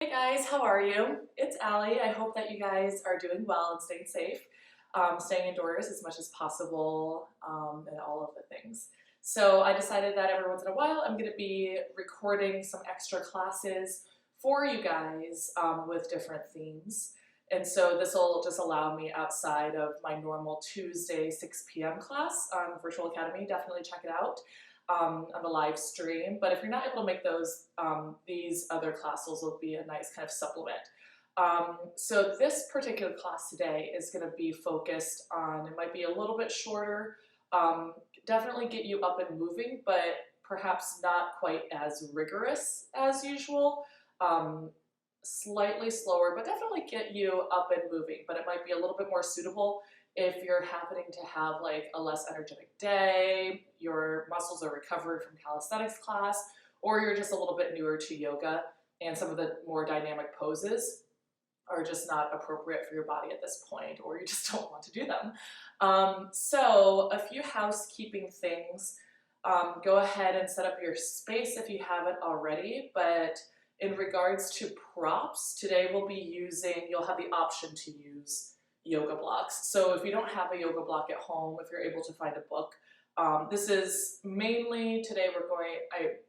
Hey guys, how are you? It's Allie. I hope that you guys are doing well and staying safe, staying indoors as much as possible, and all of the things. So I decided that every once in a while I'm going to be recording some extra classes for you guys with different themes. And so this will just allow me outside of my normal Tuesday 6 p.m. class on Virtual Academy. Definitely check it out on the live stream. But if you're not able to make those, these other classes will be a nice kind of supplement. So this particular class today is going to be focused on, it might be a little bit shorter, definitely get you up and moving, but perhaps not quite as rigorous as usual. Slightly slower, but definitely get you up and moving, but it might be a little bit more suitable if you're happening to have like a less energetic day, your muscles are recovered from calisthenics class, or you're just a little bit newer to yoga and some of the more dynamic poses are just not appropriate for your body at this point, or you just don't want to do them. So a few housekeeping things. Go ahead and set up your space if you haven't already, but in regards to props, today we'll be using, you'll have the option to use yoga blocks. So if you don't have a yoga block at home, if you're able to find a book, this is mainly, today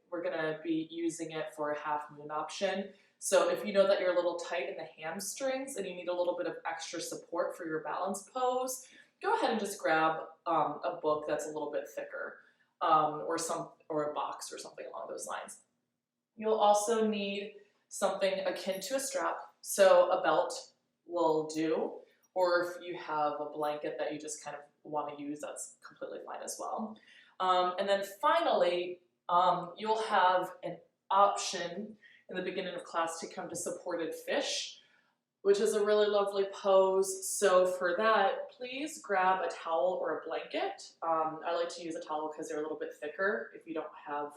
we're gonna be using it for a half moon option. So if you know that you're a little tight in the hamstrings and you need a little bit of extra support for your balance pose, go ahead and just grab a book that's a little bit thicker, or a box or something along those lines. You'll also need something akin to a strap, so a belt will do, or if you have a blanket that you just kind of want to use, that's completely fine as well. And then finally, you'll have an option in the beginning of class to come to supported fish, which is a really lovely pose. So for that, please grab a towel or a blanket. I like to use a towel because they're a little bit thicker if you don't have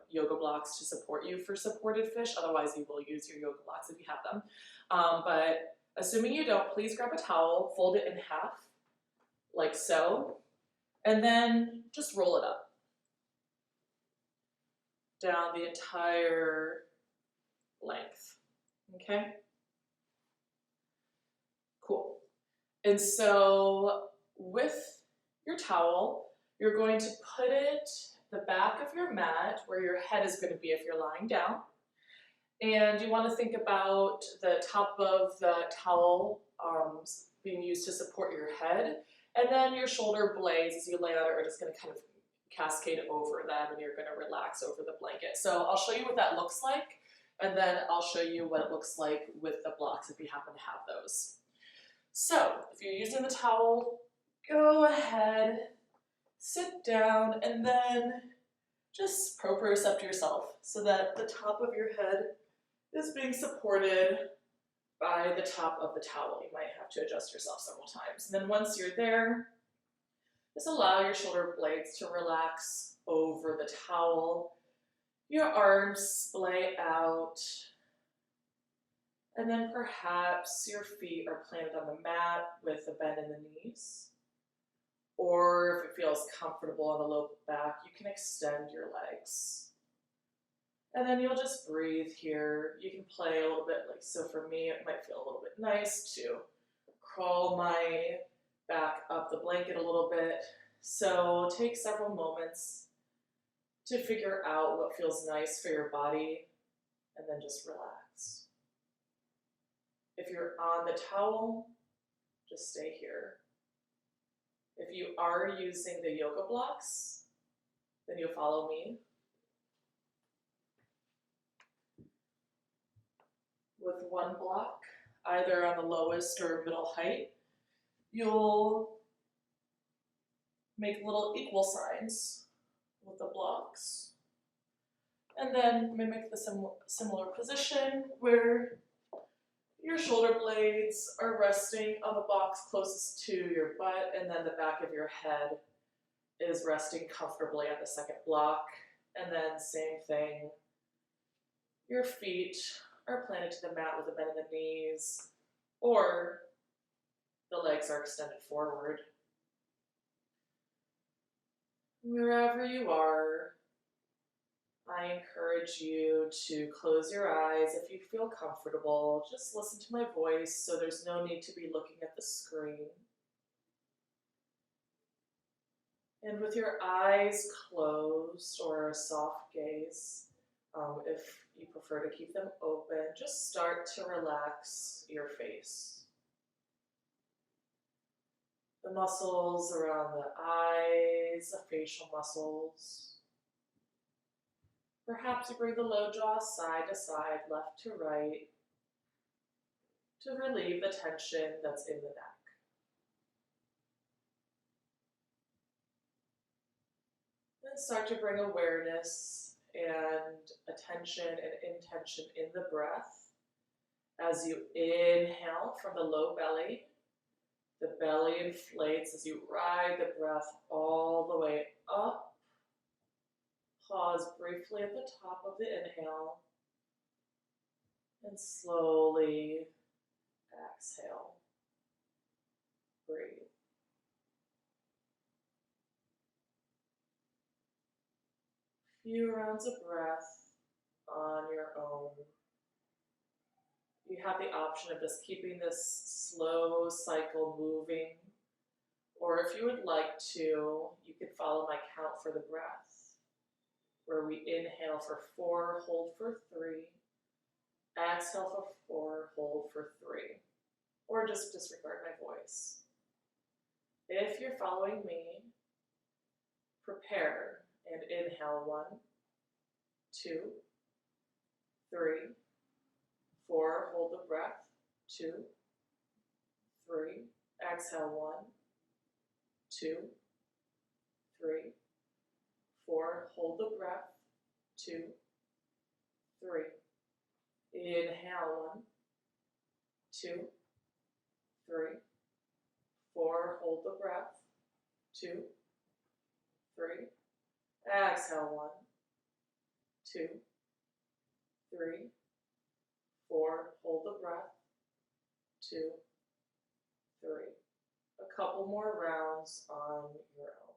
yoga blocks to support you for supported fish. Otherwise, you will use your yoga blocks if you have them. But assuming you don't, please grab a towel, fold it in half, like so, and then just roll it up down the entire length, okay? Cool. And so with your towel, you're going to put it the back of your mat where your head is going to be if you're lying down. And you want to think about the top of the towel being used to support your head. And then your shoulder blades as you lay on it are just going to kind of cascade over them and you're going to relax over the blanket. So I'll show you what that looks like. And then I'll show you what it looks like with the blocks if you happen to have those. So if you're using the towel, go ahead, sit down, and then just propriocept yourself so that the top of your head is being supported by the top of the towel. You might have to adjust yourself several times. And then once you're there, just allow your shoulder blades to relax over the towel. Your arms splay out. And then perhaps your feet are planted on the mat with a bend in the knees. Or if it feels comfortable on the low back, you can extend your legs. And then you'll just breathe here. You can play a little bit, like so for me, it might feel a little bit nice to crawl my back up the blanket a little bit. So take several moments to figure out what feels nice for your body and then just relax. If you're on the towel, just stay here. If you are using the yoga blocks, then you'll follow me. With one block, either on the lowest or middle height, you'll make little equal signs with the blocks. And then mimic the similar position where your shoulder blades are resting on the box closest to your butt, and then the back of your head is resting comfortably on the second block. And then same thing, your feet are planted to the mat with a bend in the knees, or the legs are extended forward. Wherever you are, I encourage you to close your eyes if you feel comfortable. Just listen to my voice so there's no need to be looking at the screen. And with your eyes closed or a soft gaze, if you prefer to keep them open, just start to relax your face. The muscles around the eyes, the facial muscles. Perhaps you bring the low jaw side to side, left to right, to relieve the tension that's in the neck. Then start to bring awareness and attention and intention in the breath. As you inhale from the low belly, the belly inflates as you ride the breath all the way up. Pause briefly at the top of the inhale and slowly exhale. Breathe. Few rounds of breath on your own. You have the option of just keeping this slow cycle moving, or if you would like to, you can follow my count for the breath, where we inhale for 4, hold for 3, exhale for 4, hold for 3, or just disregard my voice. If you're following me, prepare and inhale 1, 2, 3, 4, hold the breath, 2, 3, exhale 1, 2, 3, 4, hold the breath, 2, 3, inhale 1, 2, 3, 4, hold the breath, 2, 3, exhale 1, 2, 3, 4, hold the breath, 2, 3. A couple more rounds on your own.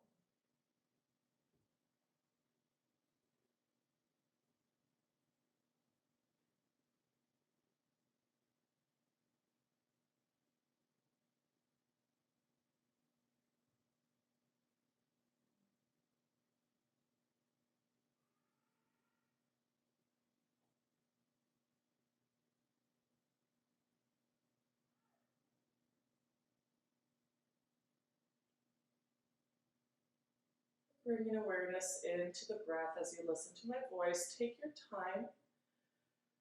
Bringing awareness into the breath as you listen to my voice. Take your time.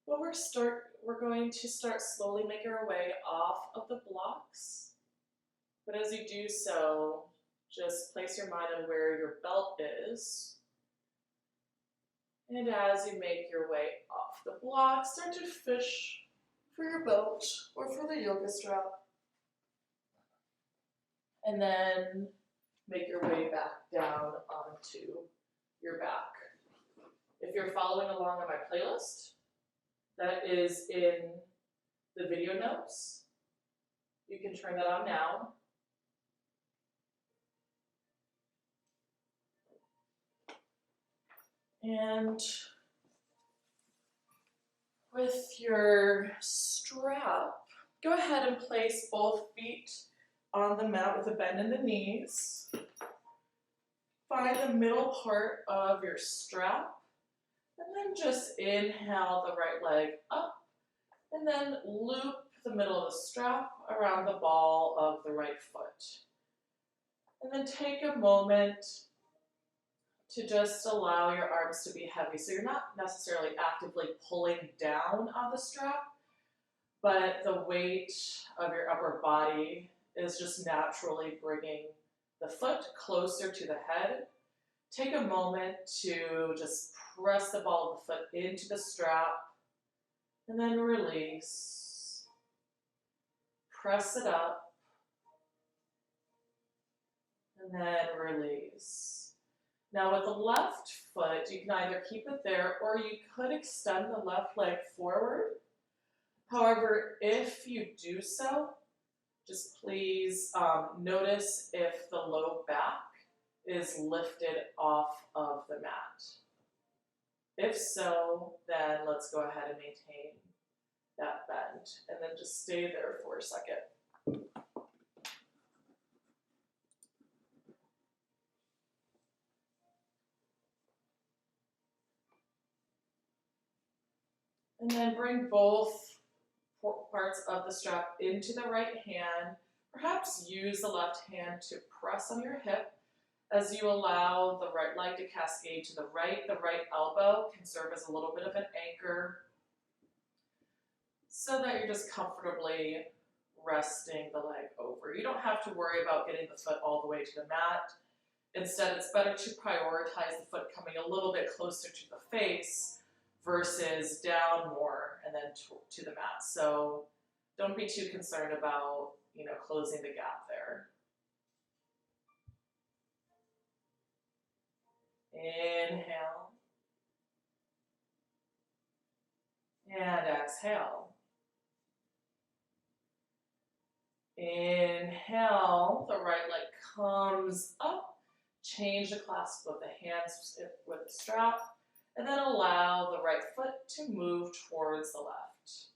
But we're going to start slowly making our way off of the blocks. But as you do so, just place your mind on where your belt is. And as you make your way off the block, start to fish for your belt or for the yoga strap. And then make your way back down onto your back. If you're following along on my playlist, that is in the video notes. You can turn that on now. And with your strap, go ahead and place both feet on the mat with a bend in the knees. Find the middle part of your strap, and then just inhale the right leg up, and then loop the middle of the strap around the ball of the right foot. And then take a moment to just allow your arms to be heavy. So you're not necessarily actively pulling down on the strap, but the weight of your upper body is just naturally bringing the foot closer to the head. Take a moment to just press the ball of the foot into the strap and then release. Press it up and then release. Now with the left foot, you can either keep it there or you could extend the left leg forward. However, if you do so, just please notice if the low back is lifted off of the mat. If so, then let's go ahead and maintain that bend and then just stay there for a second. And then bring both parts of the strap into the right hand. Perhaps use the left hand to press on your hip as you allow the right leg to cascade to the right. The right elbow can serve as a little bit of an anchor so that you're just comfortably resting the leg over. You don't have to worry about getting the foot all the way to the mat. Instead, it's better to prioritize the foot coming a little bit closer to the face versus down more and then to the mat. So don't be too concerned about, closing the gap there. Inhale. And exhale. Inhale, the right leg comes up. Change the clasp of the hands with the strap. And then allow the right foot to move towards the left.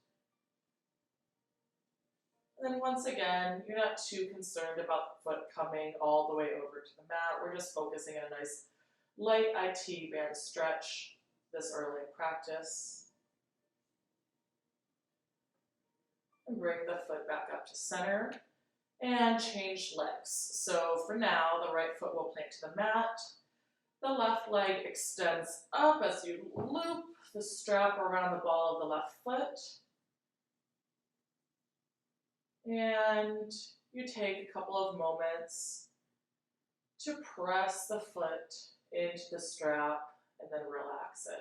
And then once again, you're not too concerned about the foot coming all the way over to the mat. We're just focusing on a nice light IT band stretch this early in practice. And bring the foot back up to center and change legs. So for now, the right foot will plant to the mat. The left leg extends up as you loop the strap around the ball of the left foot. And you take a couple of moments to press the foot into the strap and then relax it.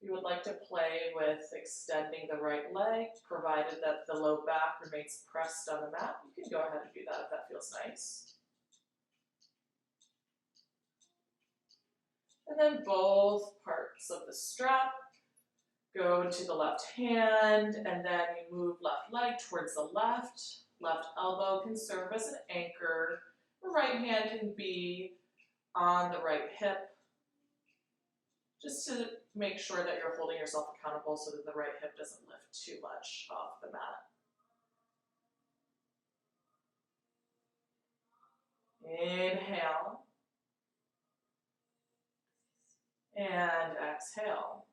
If you would like to play with extending the right leg, provided that the low back remains pressed on the mat, you can go ahead and do that if that feels nice. And then both parts of the strap go to the left hand, and then you move left leg towards the left. Left elbow can serve as an anchor. The right hand can be on the right hip, just to make sure that you're holding yourself accountable so that the right hip doesn't lift too much off the mat. Inhale. And exhale.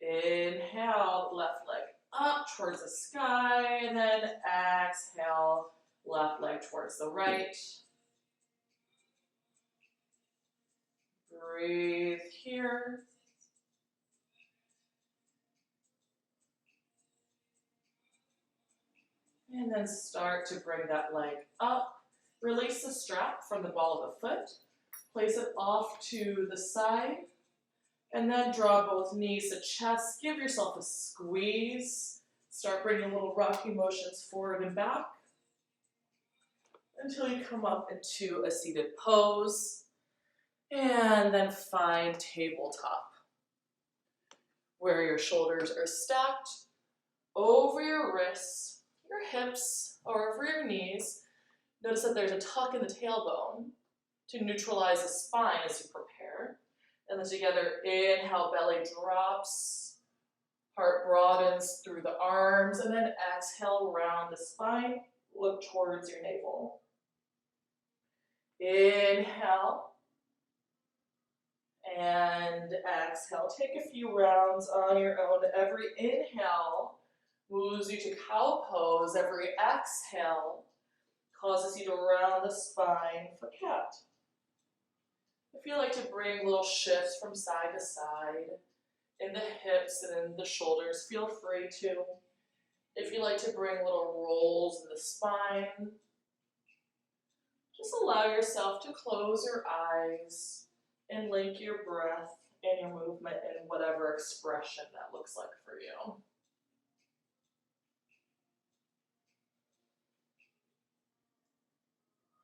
Inhale, left leg up towards the sky, and then exhale, left leg towards the right. Breathe here. And then start to bring that leg up. Release the strap from the ball of the foot. Place it off to the side. And then draw both knees to chest. Give yourself a squeeze. Start bringing little rocky motions forward and back until you come up into a seated pose. And then find tabletop, where your shoulders are stacked over your wrists, your hips, or over your knees. Notice that there's a tuck in the tailbone to neutralize the spine as you prepare. And then together, inhale, belly drops, heart broadens through the arms, and then exhale, round the spine, look towards your navel. Inhale, and exhale. Take a few rounds on your own. Every inhale moves you to cow pose. Every exhale causes you to round the spine for cat. If you like to bring little shifts from side to side, in the hips and in the shoulders, feel free to. If you like to bring little rolls in the spine, just allow yourself to close your eyes and link your breath and your movement in whatever expression that looks like for you.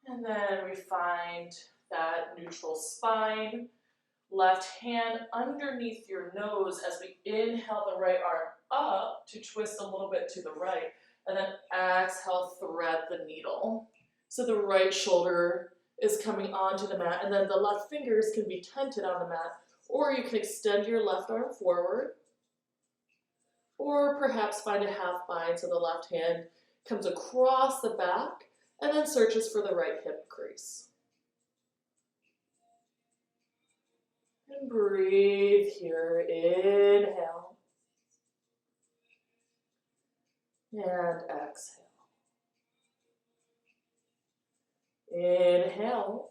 And then we find that neutral spine. Left hand underneath your nose as we inhale the right arm up to twist a little bit to the right. And then exhale, thread the needle. So the right shoulder is coming onto the mat, and then the left fingers can be tented on the mat, or you can extend your left arm forward, or perhaps find a half bind so the left hand comes across the back and then searches for the right hip crease. And breathe here, inhale, and exhale. Inhale,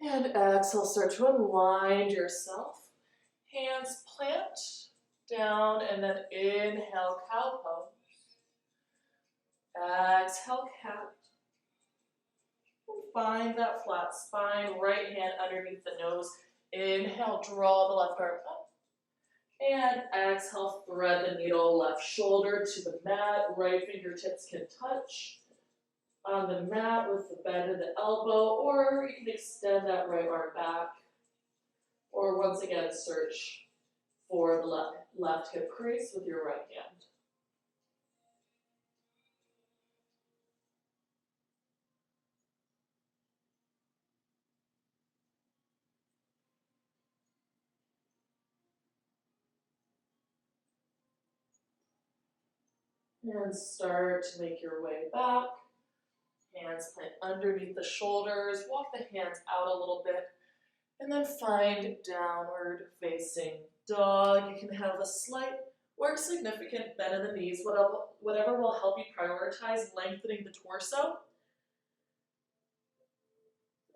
and exhale, start to unwind yourself. Hands plant down, and then inhale, cow pose. Exhale, cat. And find that flat spine, right hand underneath the nose. Inhale, draw the left arm up. And exhale, thread the needle, left shoulder to the mat, right fingertips can touch on the mat with the bend of the elbow, or you can extend that right arm back, or once again, search for the left hip crease with your right hand. And start to make your way back. Hands plant underneath the shoulders. Walk the hands out a little bit. And then find downward facing dog. You can have a slight or significant bend in the knees, whatever will help you prioritize lengthening the torso.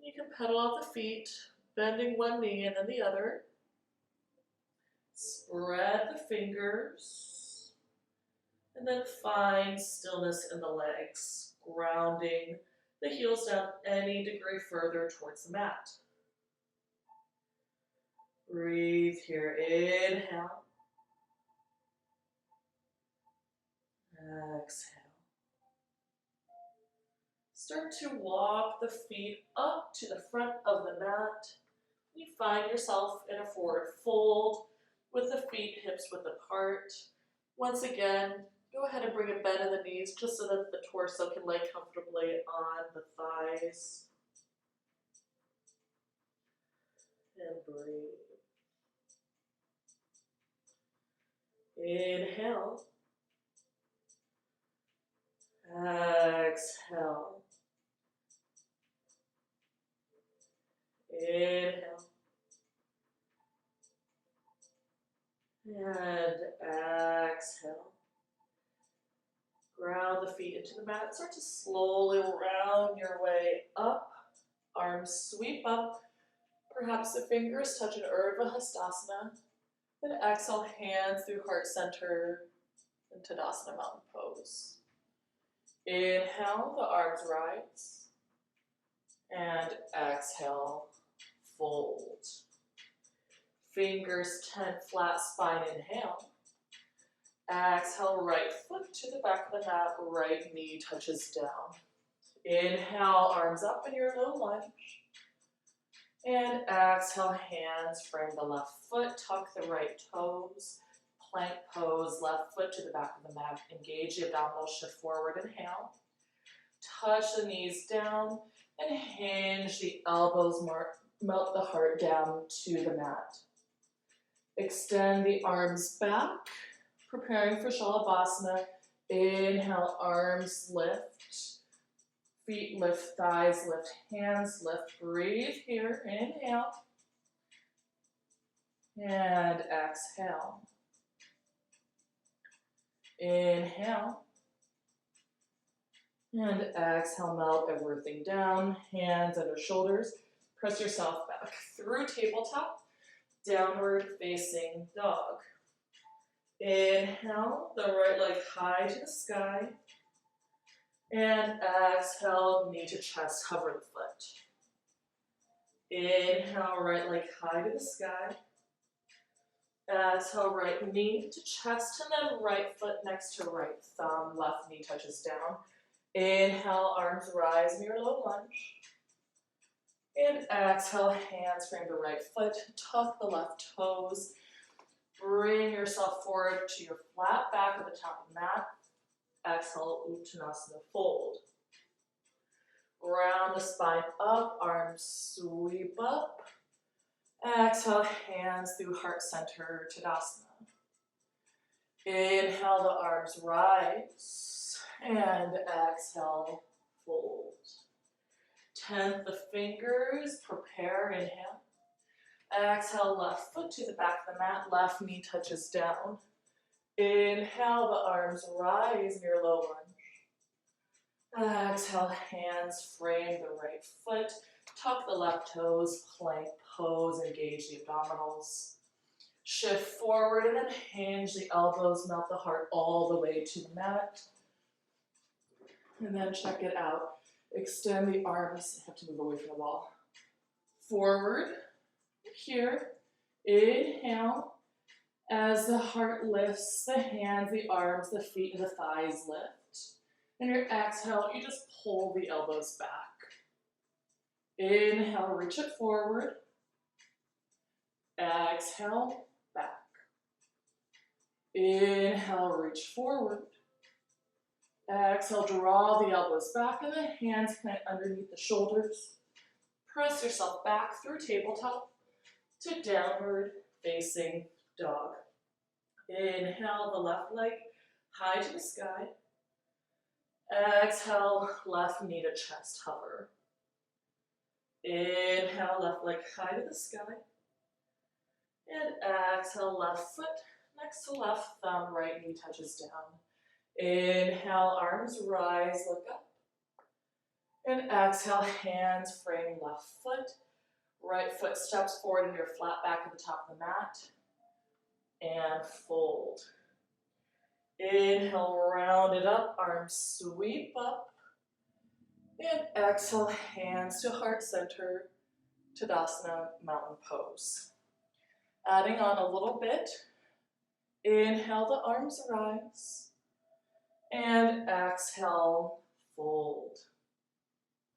You can pedal out the feet, bending one knee and then the other. Spread the fingers. And then find stillness in the legs, grounding the heels down any degree further towards the mat. Breathe here, inhale. Exhale. Start to walk the feet up to the front of the mat. You find yourself in a forward fold with the feet hips width apart. Once again, go ahead and bring a bend in the knees just so that the torso can lay comfortably on the thighs. And breathe. Inhale. Exhale. Inhale. And exhale. Ground the feet into the mat. Start to slowly round your way up. Arms sweep up. Perhaps the fingers touch an Urdhva Hastasana. Then exhale, hands through heart center in Tadasana Mountain Pose. Inhale, the arms rise. And exhale, fold. Fingers tent, flat spine, inhale. Exhale, right foot to the back of the mat, right knee touches down. Inhale, arms up in your low lunge. And exhale, hands frame the left foot, tuck the right toes. Plank pose, left foot to the back of the mat. Engage the abdominal, shift forward, inhale. Touch the knees down and hinge the elbows, melt the heart down to the mat. Extend the arms back, preparing for Shalabhasana. Inhale, arms lift. Feet lift, thighs lift, hands lift. Breathe here, inhale. And exhale. Inhale. And exhale, melt everything down. Hands under shoulders. Press yourself back through tabletop. Downward facing dog. Inhale, the right leg high to the sky. And exhale, knee to chest, hover the foot. Inhale, right leg high to the sky. Exhale, right knee to chest, and then right foot next to right thumb, left knee touches down. Inhale, arms rise, mirror low lunge. And exhale, hands frame the right foot, tuck the left toes. Bring yourself forward to your flat back at the top of the mat. Exhale, Uttanasana fold. Round the spine up, arms sweep up. Exhale, hands through heart center, Tadasana. Inhale, the arms rise, and exhale, fold. 10th the fingers, prepare, inhale. Exhale, left foot to the back of the mat, left knee touches down. Inhale, the arms rise near low lunge. Exhale, hands frame the right foot, tuck the left toes, plank pose, engage the abdominals. Shift forward and then hinge the elbows, melt the heart all the way to the mat. And then check it out. Extend the arms, have to move away from the wall. Forward, here, inhale. As the heart lifts, the hands, the arms, the feet, and the thighs lift. And your exhale, you just pull the elbows back. Inhale, reach it forward. Exhale, back. Inhale, reach forward. Exhale, draw the elbows back and the hands plant underneath the shoulders. Press yourself back through tabletop to downward facing dog. Inhale, the left leg high to the sky. Exhale, left knee to chest hover. Inhale, left leg high to the sky. And exhale, left foot next to left thumb, right knee touches down. Inhale, arms rise, look up. And exhale, hands frame left foot. Right foot steps forward into your flat back at the top of the mat. And fold. Inhale, round it up, arms sweep up. And exhale, hands to heart center, Tadasana, mountain pose. Adding on a little bit. Inhale, the arms rise. And exhale, fold.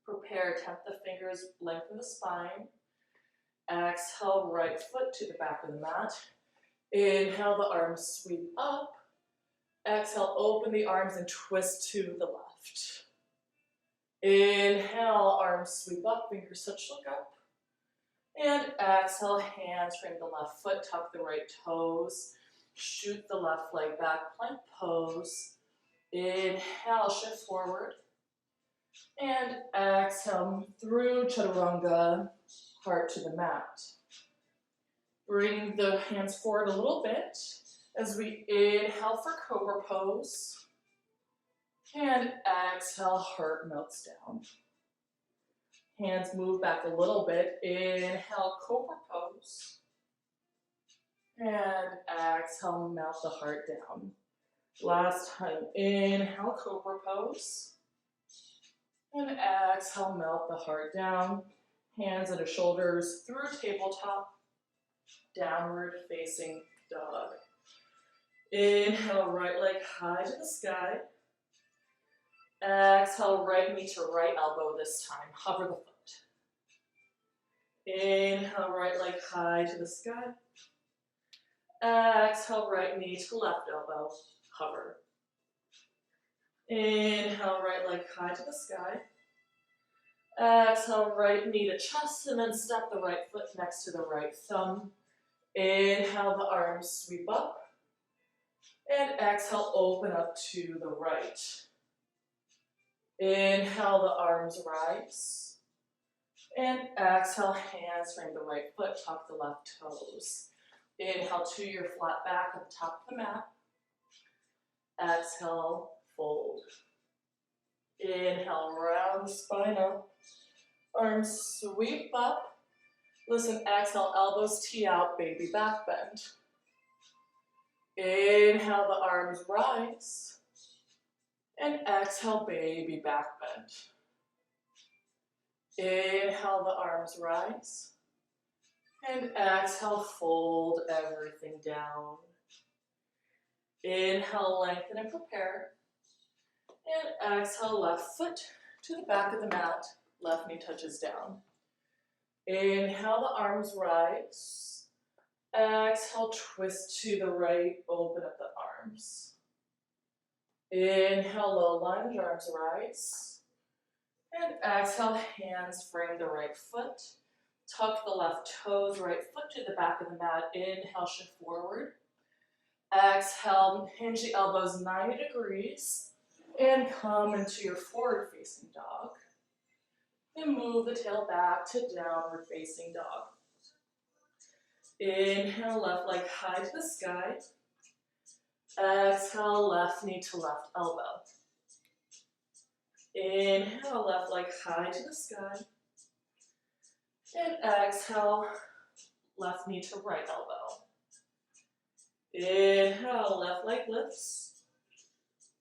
Prepare, temp the fingers, lengthen the spine. Exhale, right foot to the back of the mat. Inhale, the arms sweep up. Exhale, open the arms and twist to the left. Inhale, arms sweep up, fingers touch, look up. And exhale, hands frame the left foot, tuck the right toes. Shoot the left leg back, plank pose. Inhale, shift forward. And exhale, through chaturanga, heart to the mat. Bring the hands forward a little bit as we inhale for cobra pose. And exhale, heart melts down. Hands move back a little bit. Inhale, cobra pose. And exhale, melt the heart down. Last time, inhale, cobra pose. And exhale, melt the heart down. Hands under shoulders through tabletop. Downward facing dog. Inhale, right leg high to the sky. Exhale, right knee to right elbow this time. Hover the foot. Inhale, right leg high to the sky. Exhale, right knee to left elbow. Hover. Inhale, right leg high to the sky. Exhale, right knee to chest, and then step the right foot next to the right thumb. Inhale, the arms sweep up. And exhale, open up to the right. Inhale, the arms rise. And exhale, hands frame the right foot, tuck the left toes. Inhale to your flat back at the top of the mat. Exhale, fold. Inhale, round the spine up. Arms sweep up. Listen, exhale, elbows tee out, baby back bend. Inhale, the arms rise. And exhale, baby back bend. Inhale, the arms rise. And exhale, fold everything down. Inhale, lengthen and prepare. And exhale, left foot to the back of the mat. Left knee touches down. Inhale, the arms rise. Exhale, twist to the right, open up the arms. Inhale, low lunge, arms rise. And exhale, hands frame the right foot. Tuck the left toes, right foot to the back of the mat. Inhale, shift forward. Exhale, hinge the elbows 90 degrees. And come into your forward facing dog. And move the tail back to downward facing dog. Inhale, left leg high to the sky. Exhale, left knee to left elbow. Inhale, left leg high to the sky. And exhale, left knee to right elbow. Inhale, left leg lifts.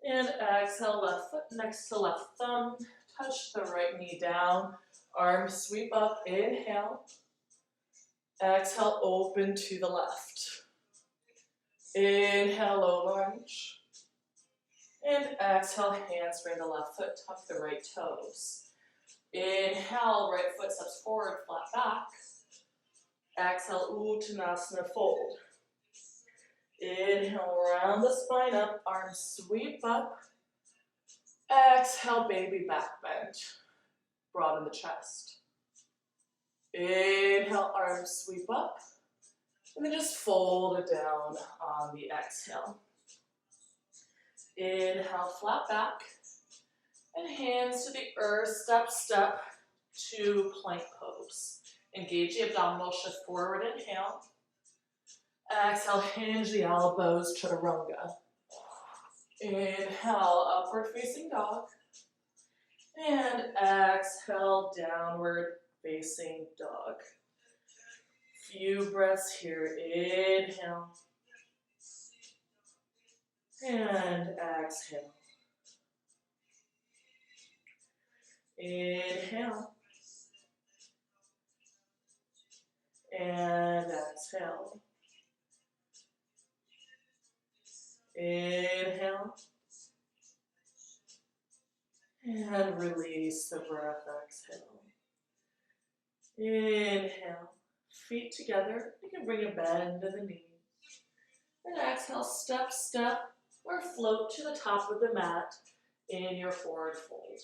And exhale, left foot next to left thumb. Touch the right knee down. Arms sweep up. Inhale. Exhale, open to the left. Inhale, low lunge. And exhale, hands bring the left foot, tuck the right toes. Inhale, right foot steps forward, flat back. Exhale, Uttanasana, fold. Inhale, round the spine up, arms sweep up. Exhale, baby back bend. Broaden the chest. Inhale, arms sweep up. And then just fold it down on the exhale. Inhale, flat back. And hands to the earth, step, step to plank pose. Engage the abdominal, shift forward, inhale. Exhale, hinge the elbows, chaturanga. Inhale, upward facing dog. And exhale, downward facing dog. Few breaths here. Inhale. And exhale. Inhale. And exhale. Inhale. And release the breath, exhale. Inhale. Feet together. You can bring a bend to the knees. And exhale, step, step, or float to the top of the mat in your forward fold.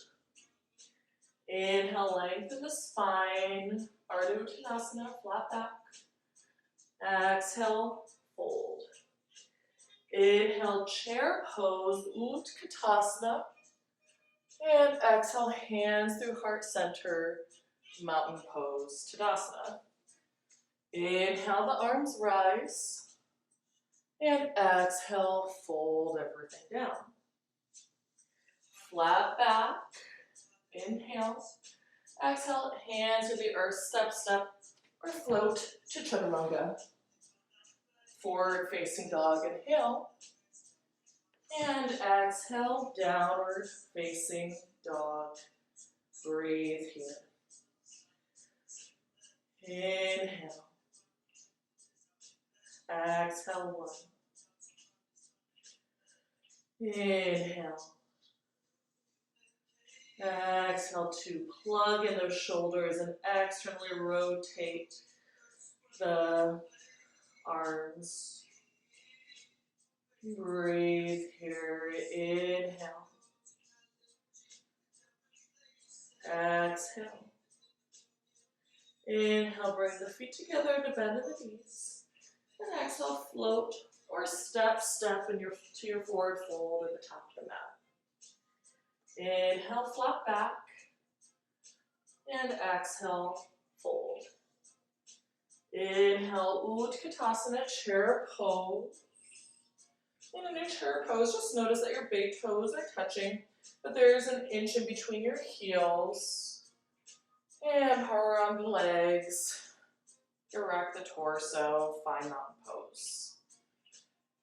Inhale, lengthen the spine, Ardha Uttanasana, flat back. Exhale, fold. Inhale, chair pose, Utkatasana. And exhale, hands through heart center, mountain pose, Tadasana. Inhale, the arms rise. And exhale, fold everything down. Flat back. Inhale. Exhale, hands to the earth, step, step, or float to chaturanga. Forward facing dog, inhale. And exhale, downward facing dog. Breathe here. Inhale. Exhale, one. Inhale. Exhale, two. Plug in those shoulders and externally rotate the arms. Breathe here. Inhale. Exhale. Inhale, bring the feet together to bend at the knees. And exhale, float or step, step to your forward fold at the top of the mat. Inhale, flat back. And exhale, fold. Inhale, Utkatasana, chair pose. In a new chair pose, just notice that your big toes are touching, but there's an inch in between your heels. And power on the legs. Erect the torso, find mountain pose.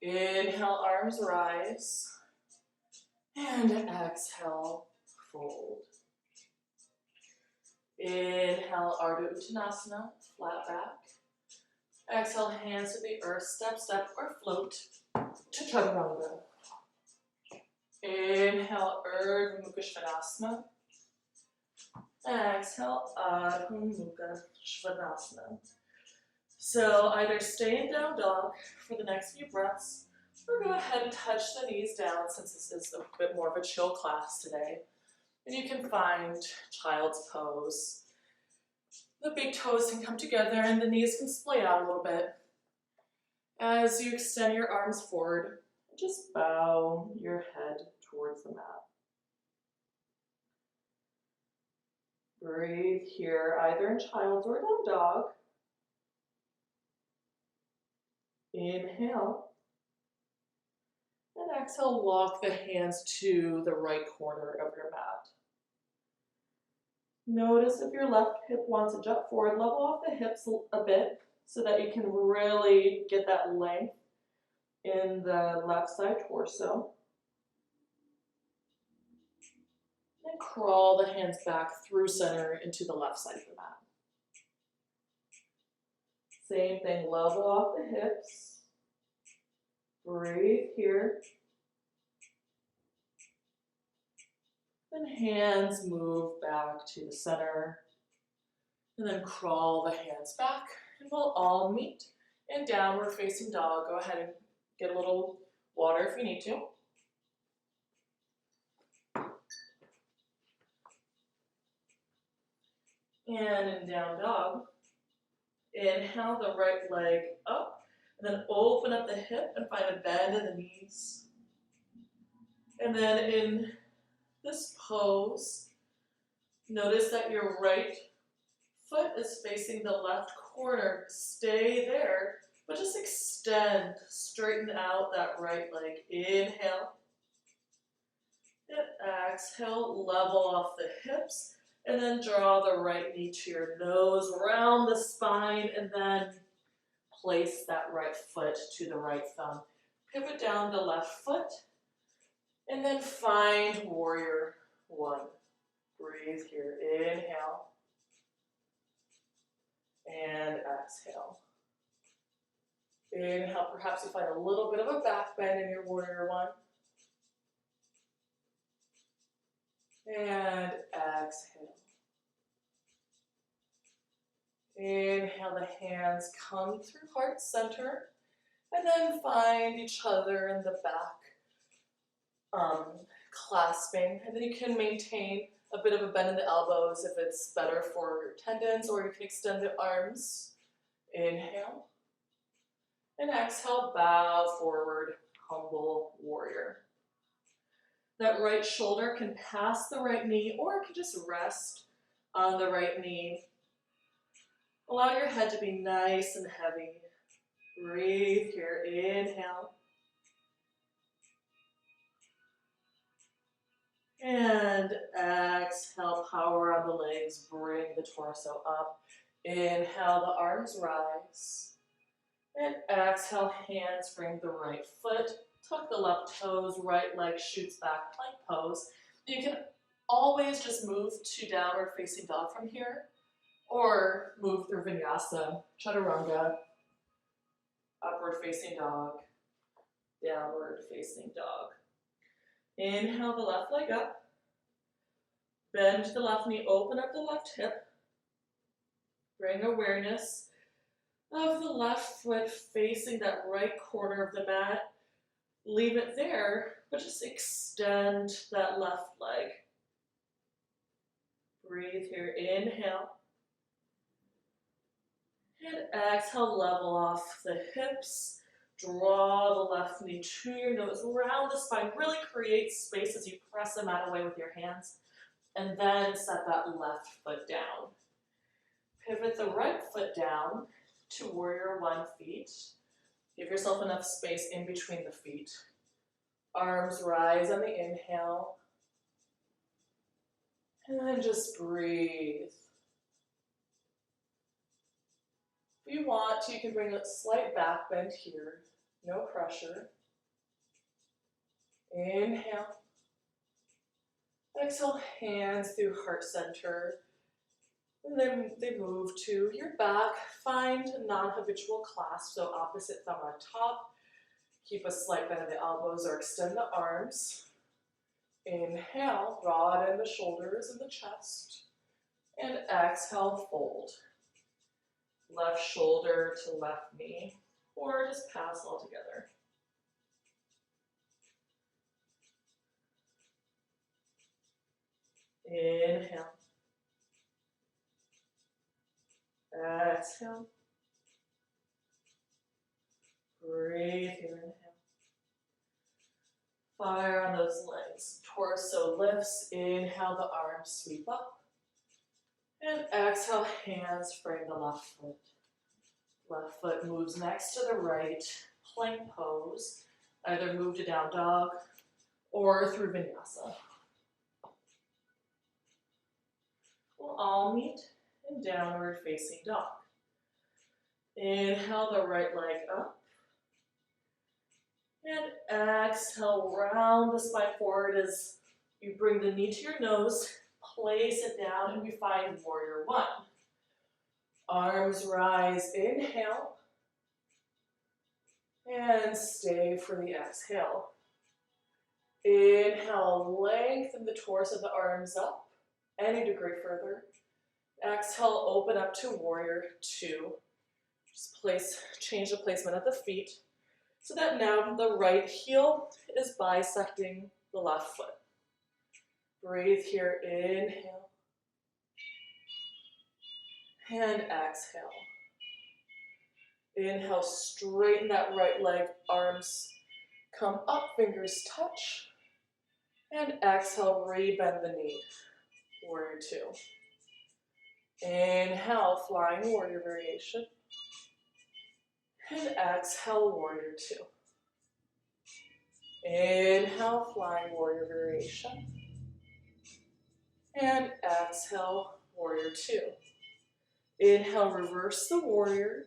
Inhale, arms rise. And exhale, fold. Inhale, Ardha Uttanasana, flat back. Exhale, hands to the earth, step, step, or float to chaturanga. Inhale, Urdhva Mukha Svanasana. Exhale, Adho Mukha Svanasana. So either stay in down dog for the next few breaths, or go ahead and touch the knees down since this is a bit more of a chill class today. And you can find child's pose. The big toes can come together and the knees can splay out a little bit. As you extend your arms forward, just bow your head towards the mat. Breathe here, either in child's or down dog. Inhale. And exhale, walk the hands to the right corner of your mat. Notice if your left hip wants to jump forward, level off the hips a bit so that you can really get that length in the left side torso. And crawl the hands back through center into the left side of the mat. Same thing, level off the hips. Breathe here. Then hands move back to the center. And then crawl the hands back. And we'll all meet in downward facing dog. Go ahead and get a little water if you need to. And in down dog, inhale the right leg up, and then open up the hip and find a bend in the knees. And then in this pose, notice that your right foot is facing the left corner. Stay there, but just extend, straighten out that right leg. Inhale. And exhale, level off the hips. And then draw the right knee to your nose, round the spine, and then place that right foot to the right thumb. Pivot down the left foot, and then find warrior one. Breathe here, inhale, and exhale. Inhale, perhaps you find a little bit of a back bend in your warrior one. And exhale. Inhale, the hands come through heart center, and then find each other in the back, clasping. And then you can maintain a bit of a bend in the elbows if it's better for your tendons, or you can extend the arms. Inhale. And exhale, bow forward, humble warrior. That right shoulder can pass the right knee, or it can just rest on the right knee. Allow your head to be nice and heavy. Breathe here, inhale. And exhale, power on the legs, bring the torso up. Inhale, the arms rise. And exhale, hands bring the right foot. Tuck the left toes, right leg shoots back, plank pose. You can always just move to downward facing dog from here, or move through vinyasa, chaturanga, upward facing dog, downward facing dog. Inhale the left leg up, bend the left knee, open up the left hip, bring awareness of the left foot facing that right corner of the mat. Leave it there, but just extend that left leg. Breathe here, inhale. And exhale, level off the hips. Draw the left knee to your nose, round the spine. Really create space as you press the mat away with your hands. And then set that left foot down. Pivot the right foot down to warrior one feet. Give yourself enough space in between the feet. Arms rise on the inhale. And then just breathe. If you want to, you can bring a slight back bend here. No pressure. Inhale. Exhale, hands through heart center. And then they move to your back. Find a non-habitual clasp, so opposite thumb on top. Keep a slight bend of the elbows or extend the arms. Inhale, broaden the shoulders and the chest. And exhale, fold. Left shoulder to left knee, or just pass all together. Inhale. Exhale. Breathe here, inhale. Fire on those legs. Torso lifts. Inhale, the arms sweep up. And exhale, hands frame the left foot. Left foot moves next to the right. Plank pose. Either move to down dog or through vinyasa. We'll all meet in downward facing dog. Inhale the right leg up. And exhale, round the spine forward as you bring the knee to your nose, place it down, and we find warrior one. Arms rise, inhale, and stay for the exhale. Inhale, lengthen the torso of the arms up, any degree further. Exhale, open up to warrior two. Just change the placement of the feet so that now the right heel is bisecting the left foot. Breathe here, inhale, and exhale. Inhale, straighten that right leg, arms come up, fingers touch. And exhale, rebend the knee, warrior two. Inhale, flying warrior variation. And exhale, warrior two. Inhale, flying warrior variation. And exhale, warrior two. Inhale, reverse the warrior.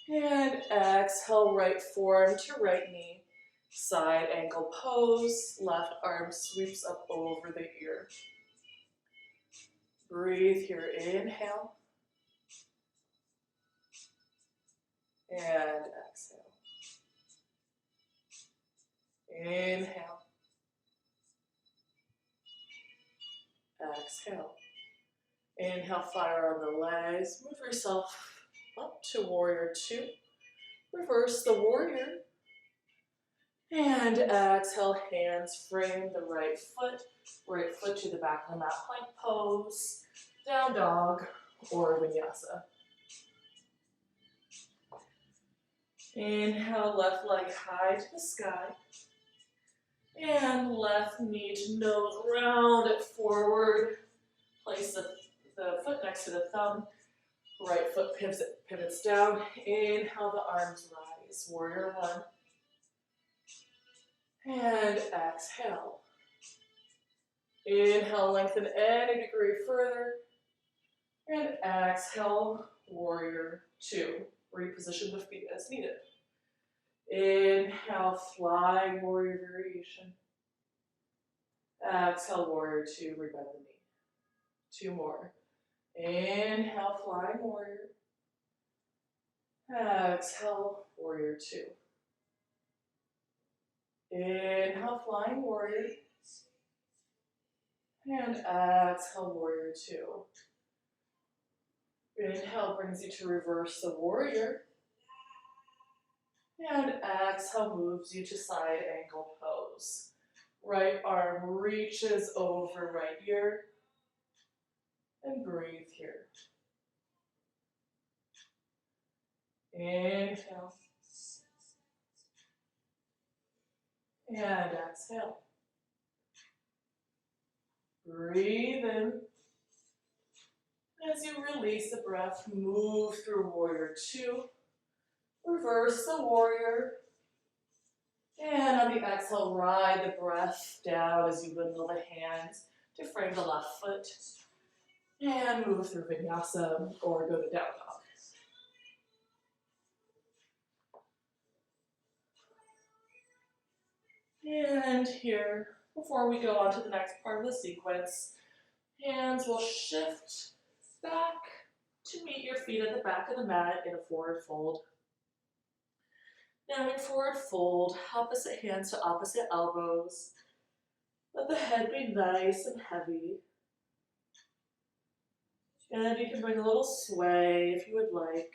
And exhale, right forearm to right knee. Side ankle pose. Left arm sweeps up over the ear. Breathe here, inhale. And exhale. Inhale. Exhale. Inhale, fire on the legs. Move yourself up to warrior two. Reverse the warrior. And exhale, hands frame the right foot to the back of the mat, plank pose, down dog, or vinyasa. Inhale, left leg high to the sky. And left knee to nose, round it forward. Place the foot next to the thumb. Right foot pivots down. Inhale, the arms rise. Warrior one. And exhale. Inhale, lengthen any degree further. And exhale, warrior two. Reposition the feet as needed. Inhale, flying warrior variation. Exhale, warrior two, rebend the knee. Two more. Inhale, flying warrior. Exhale, warrior two. Inhale, flying warrior. And exhale, warrior two. Inhale brings you to reverse the warrior. And exhale moves you to side ankle pose. Right arm reaches over right ear. And breathe here. Inhale. And exhale. Breathe in. As you release the breath, move through warrior two. Reverse the warrior. And on the exhale, ride the breath down as you windmill the hands to frame the left foot. And move through vinyasa or go to down dog. And here, before we go on to the next part of the sequence, hands will shift back to meet your feet at the back of the mat in a forward fold. Now in forward fold, opposite hands to opposite elbows. Let the head be nice and heavy. And you can bring a little sway if you would like.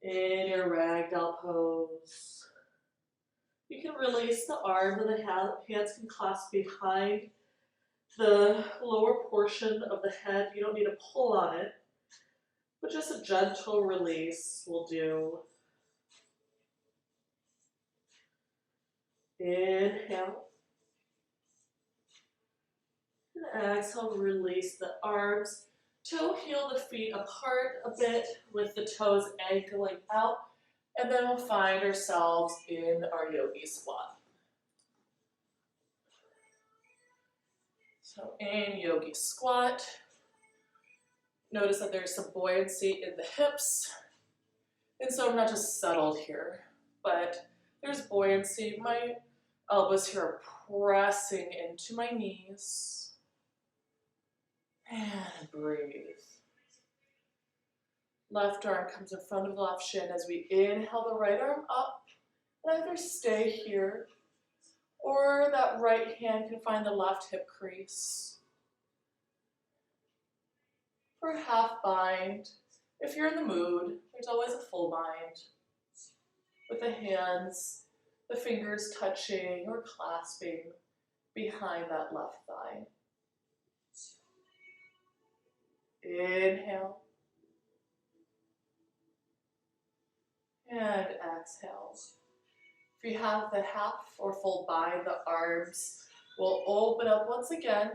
In your ragdoll pose. You can release the arms and the hands can clasp behind the lower portion of the head. You don't need to pull on it, but just a gentle release will do. Inhale. And exhale, release the arms. Toe heel the feet apart a bit with the toes ankling out. And then we'll find ourselves in our yogi squat. So in yogi squat, notice that there's some buoyancy in the hips. And so I'm not just settled here, but there's buoyancy. My elbows here are pressing into my knees. And breathe. Left arm comes in front of the left shin as we inhale the right arm up. And either stay here, or that right hand can find the left hip crease. For a half bind, if you're in the mood, there's always a full bind. With the hands, the fingers touching or clasping behind that left thigh. Inhale. And exhale. If you have the half or full bind, the arms will open up once again.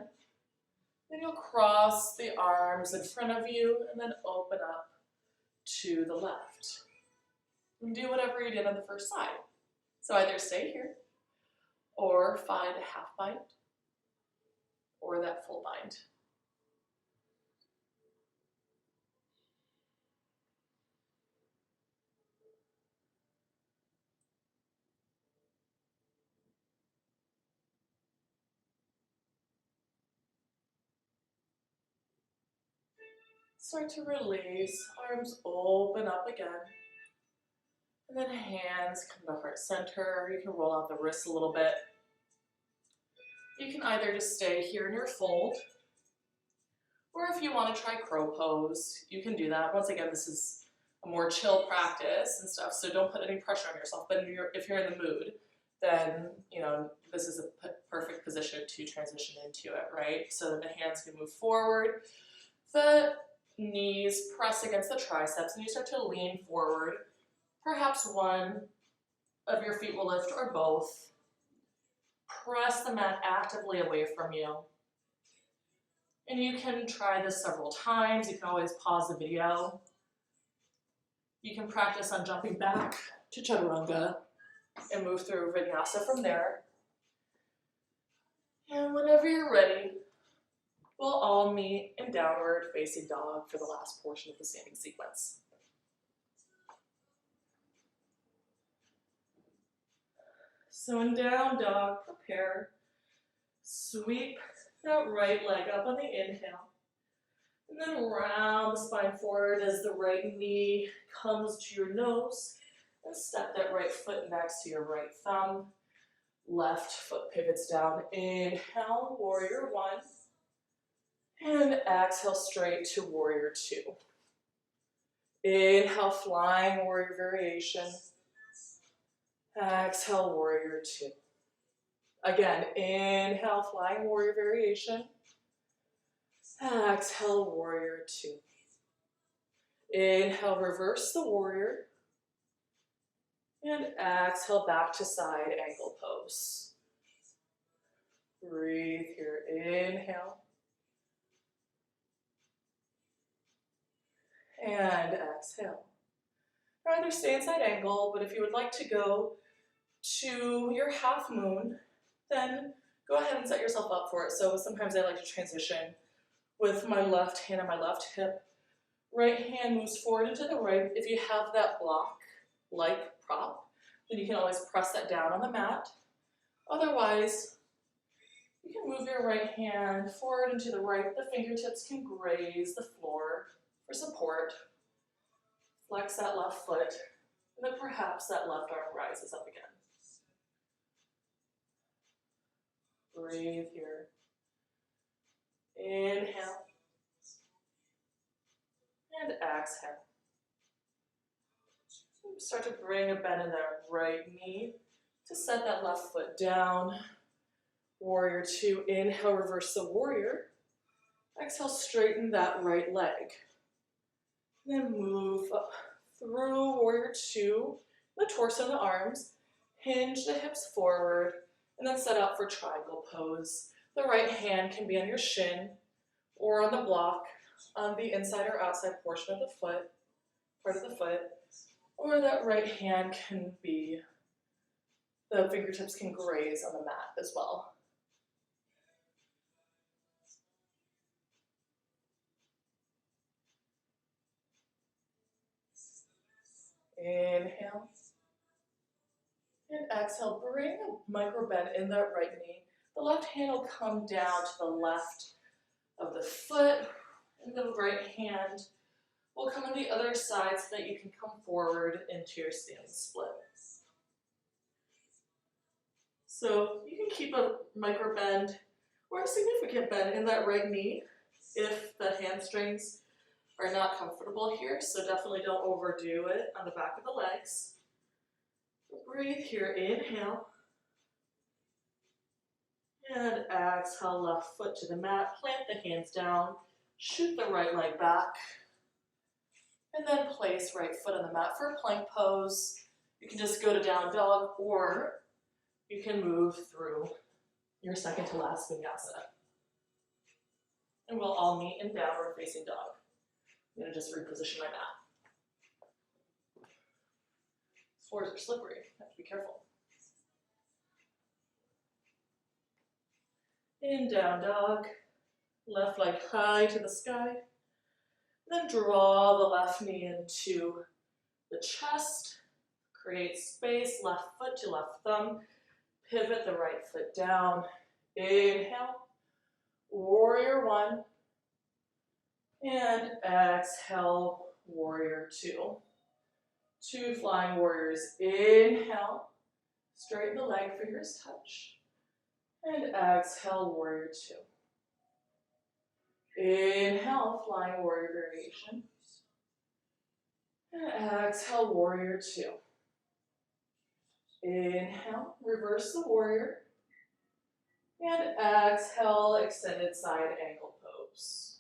Then you'll cross the arms in front of you and then open up to the left. And do whatever you did on the first side. So either stay here or find a half bind or that full bind. Start to release, arms open up again. And then hands come to heart center. You can roll out the wrists a little bit. You can either just stay here in your fold, or if you want to try crow pose, you can do that. Once again, this is a more chill practice and stuff, so don't put any pressure on yourself. But if you're in the mood, then this is a perfect position to transition into it, right? So that the hands can move forward. The knees press against the triceps and you start to lean forward. Perhaps one of your feet will lift or both. Press the mat actively away from you. And you can try this several times. You can always pause the video. You can practice on jumping back to chaturanga and move through vinyasa from there. And whenever you're ready, we'll all meet in downward facing dog for the last portion of the standing sequence. So in down dog, prepare. Sweep that right leg up on the inhale. And then round the spine forward as the right knee comes to your nose. And step that right foot next to your right thumb. Left foot pivots down. Inhale, warrior one. And exhale straight to warrior two. Inhale, flying warrior variation. Exhale, warrior two. Again, inhale, flying warrior variation. Exhale, warrior two. Inhale, reverse the warrior. And exhale, back to side angle pose. Breathe here, inhale. And exhale. Either stay in side angle, but if you would like to go to your half moon, then go ahead and set yourself up for it. So sometimes I like to transition with my left hand on my left hip. Right hand moves forward into the right. If you have that block-like prop, then you can always press that down on the mat. Otherwise, you can move your right hand forward into the right. The fingertips can graze the floor for support. Flex that left foot, and then perhaps that left arm rises up again. Breathe here. Inhale. And exhale. Start to bring a bend in that right knee to set that left foot down. Warrior two, inhale, reverse the warrior. Exhale, straighten that right leg. Then move up through warrior two, the torso and the arms. Hinge the hips forward, and then set up for triangle pose. The right hand can be on your shin or on the block on the inside or outside portion of the foot, part of the foot, or that right hand can be, the fingertips can graze on the mat as well. Inhale. And exhale, bring a micro bend in that right knee. The left hand will come down to the left of the foot, and the right hand will come on the other side so that you can come forward into your standing split. So you can keep a micro bend or a significant bend in that right knee if the hamstrings are not comfortable here, so definitely don't overdo it on the back of the legs. Breathe here, inhale. And exhale, left foot to the mat, plant the hands down, shoot the right leg back, and then place right foot on the mat for a plank pose. You can just go to down dog, or you can move through your second to last vinyasa. And we'll all meet in downward facing dog. I'm gonna just reposition my mat. Floors are slippery, have to be careful. In down dog, left leg high to the sky. Then draw the left knee into the chest. Create space, left foot to left thumb. Pivot the right foot down. Inhale, warrior one. And exhale, warrior two. Two flying warriors. Inhale, straighten the leg, fingers touch. And exhale, warrior two. Inhale, flying warrior variation. And exhale, warrior two. Inhale, reverse the warrior. And exhale, extended side angle pose.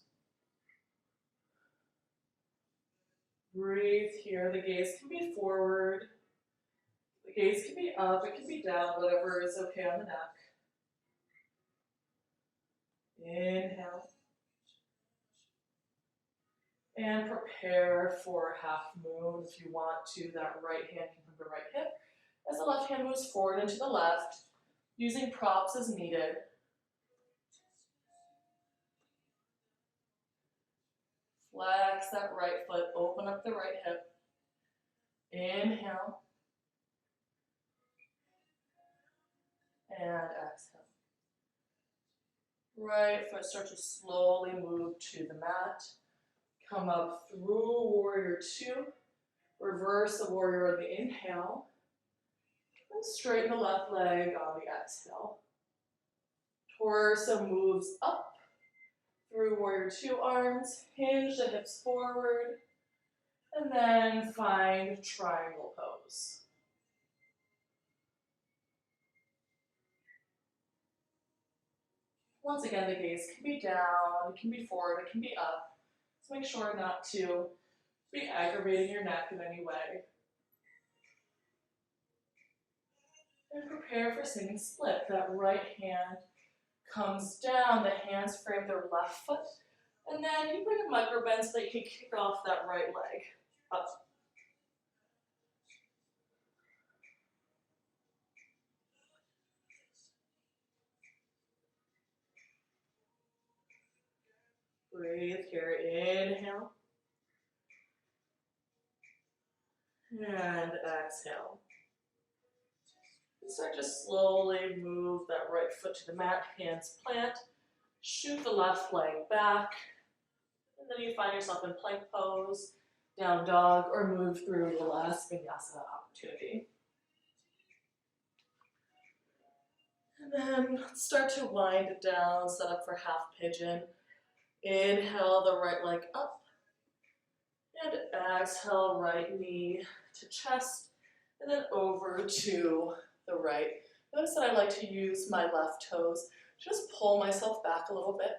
Breathe here. The gaze can be forward. The gaze can be up. It can be down, whatever is okay on the neck. Inhale. And prepare for half moon. If you want to, that right hand can come to the right hip as the left hand moves forward and to the left, using props as needed. Flex that right foot, open up the right hip. Inhale. And exhale. Right foot start to slowly move to the mat. Come up through warrior two. Reverse the warrior on the inhale. And straighten the left leg on the exhale. Torso moves up through warrior two arms. Hinge the hips forward. And then find triangle pose. Once again, the gaze can be down, it can be forward, it can be up. So make sure not to be aggravating your neck in any way. And prepare for sitting split. That right hand comes down, the hands frame their left foot, and then you bring a micro bend so that you can kick off that right leg up. Breathe here, inhale. And exhale. And start to slowly move that right foot to the mat, hands plant. Shoot the left leg back. And then you find yourself in plank pose, down dog, or move through the last vinyasa opportunity. And then start to wind it down, set up for half pigeon. Inhale the right leg up. And exhale, right knee to chest. And then over to the right. Notice that I like to use my left toes to just pull myself back a little bit.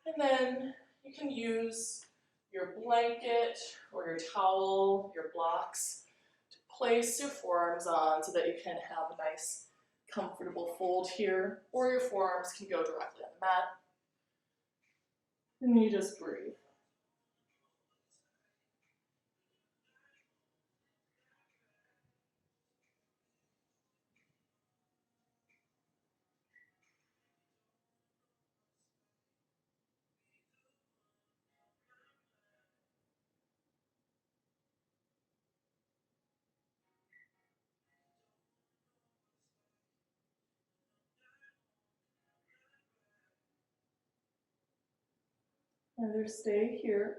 And then you can use your blanket or your towel, your blocks, to place your forearms on so that you can have a nice comfortable fold here, or your forearms can go directly on the mat. And you just breathe. Either stay here,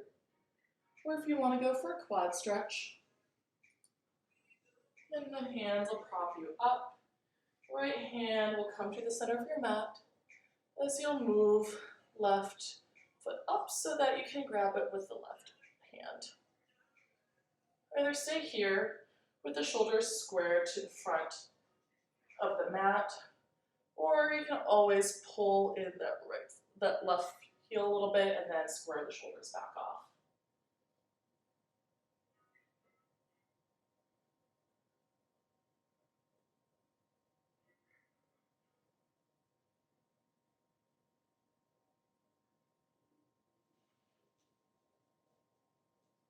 or if you want to go for a quad stretch, then the hands will prop you up. Right hand will come to the center of your mat as you'll move left foot up so that you can grab it with the left hand. Either stay here with the shoulders squared to the front of the mat, or you can always pull in that left heel a little bit and then square the shoulders back off.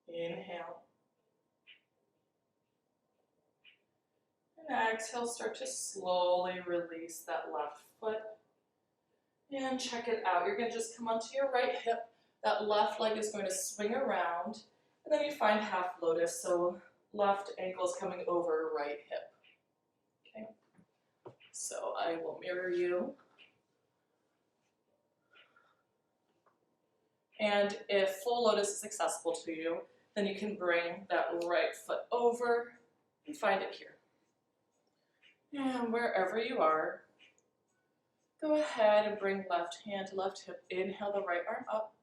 Inhale. And exhale, start to slowly release that left foot. And check it out. You're going to just come onto your right hip. That left leg is going to swing around. And then you find half lotus. So left ankle is coming over right hip. Okay. So I will mirror you. And if full lotus is accessible to you, then you can bring that right foot over and find it here. And wherever you are, go ahead and bring left hand to left hip. Inhale the right arm up.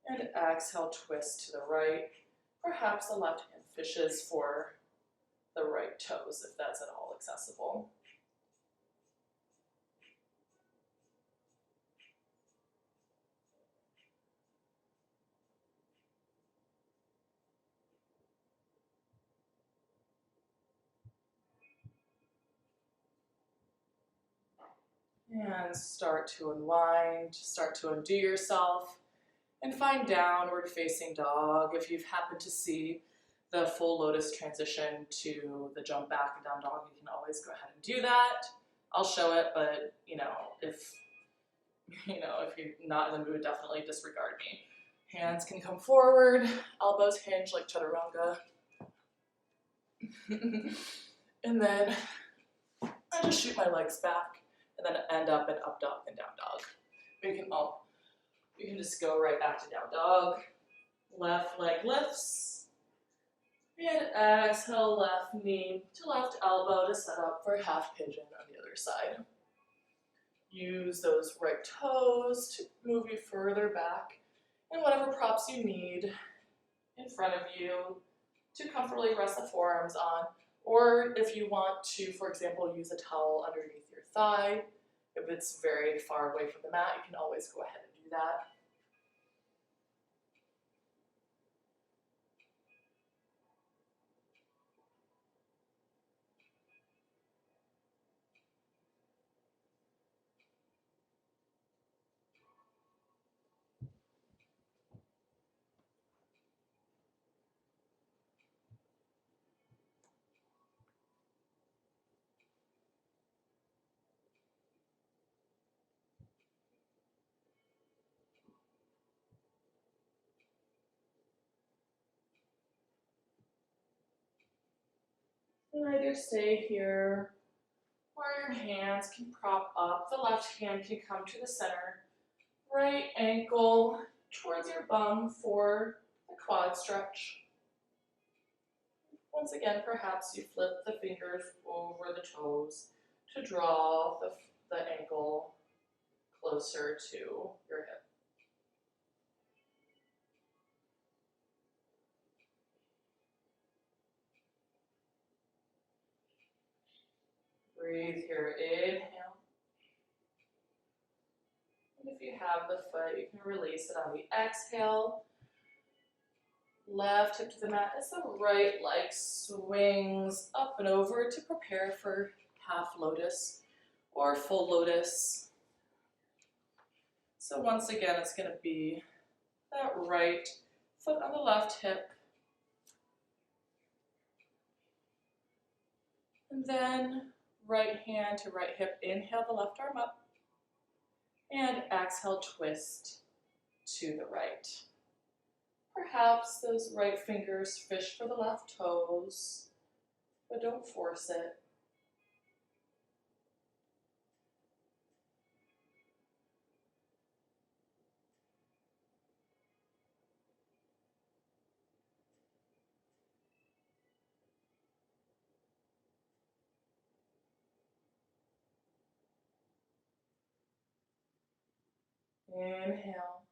And exhale, twist to the right. Perhaps the left hand fishes for the right toes, if that's at all accessible. And start to unwind, start to undo yourself, and find downward facing dog. If you've happened to see the full lotus transition to the jump back and down dog, you can always go ahead and do that. I'll show it, but if you're not in the mood, definitely disregard me. Hands can come forward, elbows hinge like chaturanga. And then I just shoot my legs back and then end up in up dog and down dog. You can just go right back to down dog. Left leg lifts. And exhale, left knee to left elbow to set up for half pigeon on the other side. Use those right toes to move you further back, and whatever props you need in front of you to comfortably rest the forearms on, or if you want to, for example, use a towel underneath your thigh. If it's very far away from the mat, you can always go ahead and do that. And either stay here, or your hands can prop up. The left hand can come to the center. Right ankle towards your bum for the quad stretch. Once again, perhaps you flip the fingers over the toes to draw the ankle closer to your hip. Breathe here, inhale. And if you have the foot, you can release it on the exhale. Left hip to the mat as the right leg swings up and over to prepare for half lotus or full lotus. So once again, it's going to be that right foot on the left hip. And then right hand to right hip, inhale the left arm up. And exhale, twist to the right. Perhaps those right fingers fish for the left toes, but don't force it. Inhale.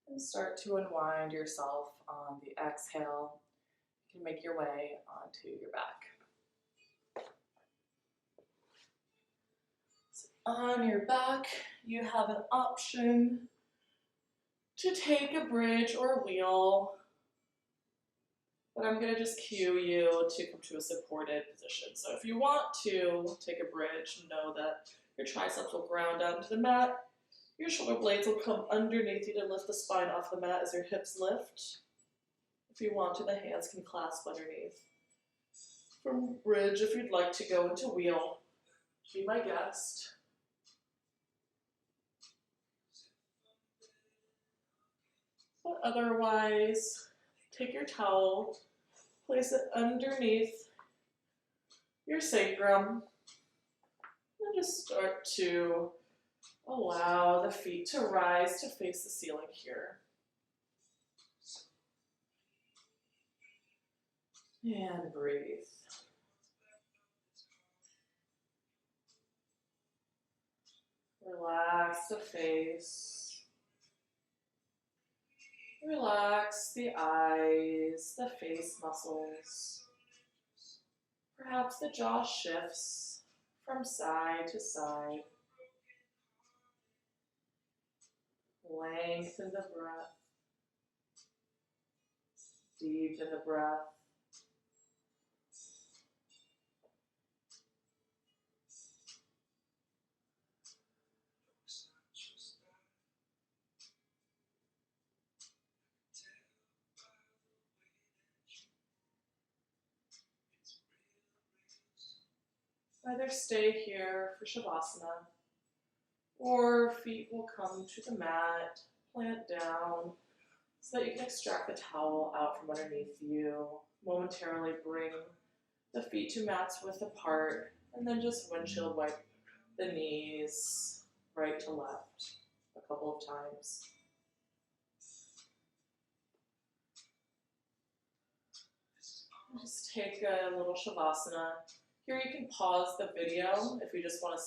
And start to unwind yourself on the exhale. You can make your way onto your back. So on your back, you have an option to take a bridge or a wheel, but I'm going to just cue you to come to a supported position. So if you want to take a bridge, know that your triceps will ground down into the mat. Your shoulder blades will come underneath you to lift the spine off the mat as your hips lift. If you want to, the hands can clasp underneath. From bridge, if you'd like to go into wheel, be my guest. But otherwise, take your towel, place it underneath your sacrum, and just start to allow the feet to rise to face the ceiling here. And breathe. Relax the face. Relax the eyes, the face muscles. Perhaps the jaw shifts from side to side. Lengthen the breath. Deepen the breath. Either stay here for Shavasana, or feet will come to the mat, plant down, so that you can extract the towel out from underneath you. Momentarily bring the feet to mats width apart, and then just windshield wipe the knees right to left a couple of times. Just take a little Shavasana. Here you can pause the video if you just want to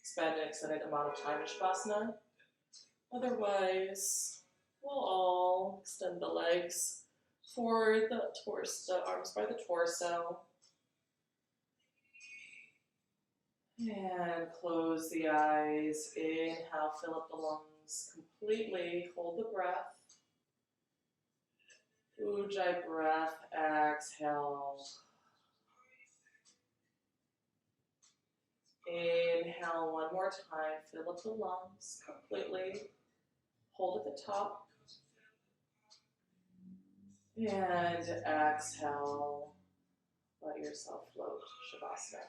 spend an extended amount of time in Shavasana. Otherwise, we'll all extend the legs for the arms by the torso. And close the eyes. Inhale, fill up the lungs completely. Hold the breath. Ujjayi breath, exhale. Inhale one more time, fill up the lungs completely. Hold at the top. And exhale. Let yourself float, Shavasana.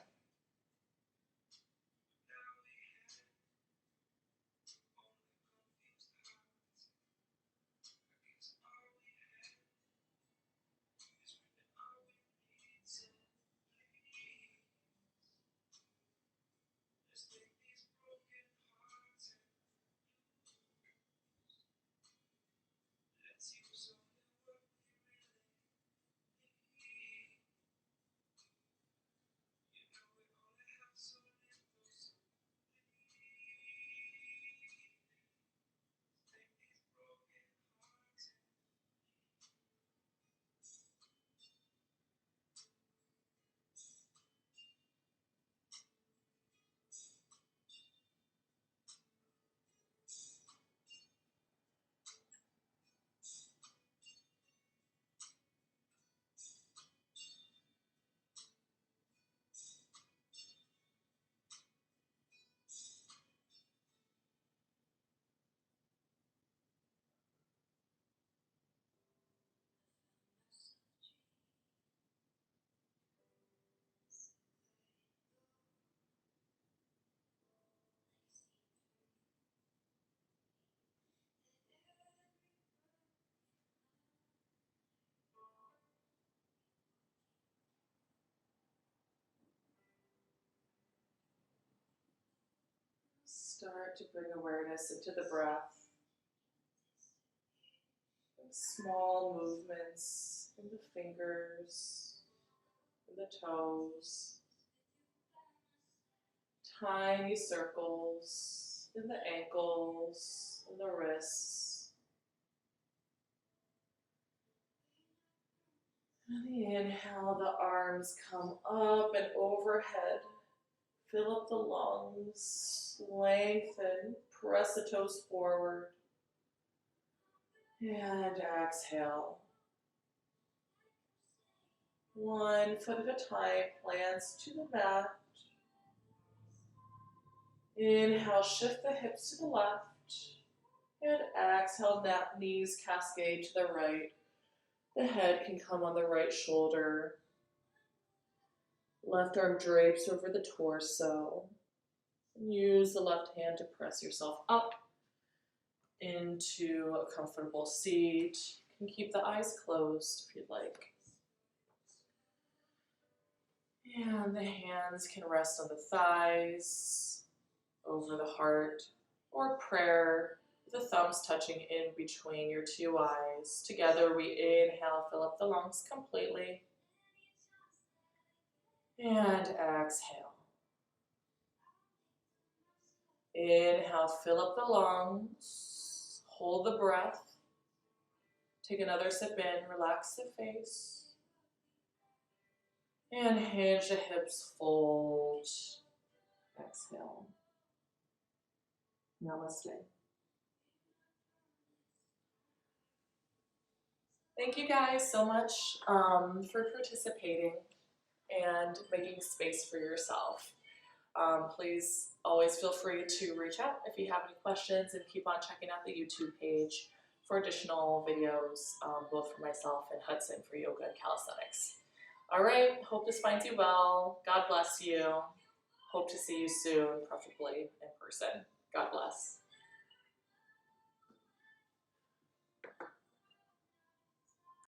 Start to bring awareness into the breath. Small movements in the fingers, in the toes. Tiny circles in the ankles, in the wrists. On the inhale, the arms come up and overhead. Fill up the lungs, lengthen, press the toes forward. And exhale. One foot at a time, plants to the mat. Inhale, shift the hips to the left. And exhale, knees cascade to the right. The head can come on the right shoulder. Left arm drapes over the torso. Use the left hand to press yourself up into a comfortable seat. You can keep the eyes closed if you'd like. And the hands can rest on the thighs, over the heart, or prayer, with the thumbs touching in between your two eyes. Together we inhale, fill up the lungs completely. And exhale. Inhale, fill up the lungs. Hold the breath. Take another sip in, relax the face. And hinge the hips, fold. Exhale. Namaste. Thank you guys so much for participating and making space for yourself. Please always feel free to reach out if you have any questions, and keep on checking out the YouTube page for additional videos, both for myself and Hudson for yoga and calisthenics. All right, hope this finds you well. God bless you. Hope to see you soon, preferably in person. God bless.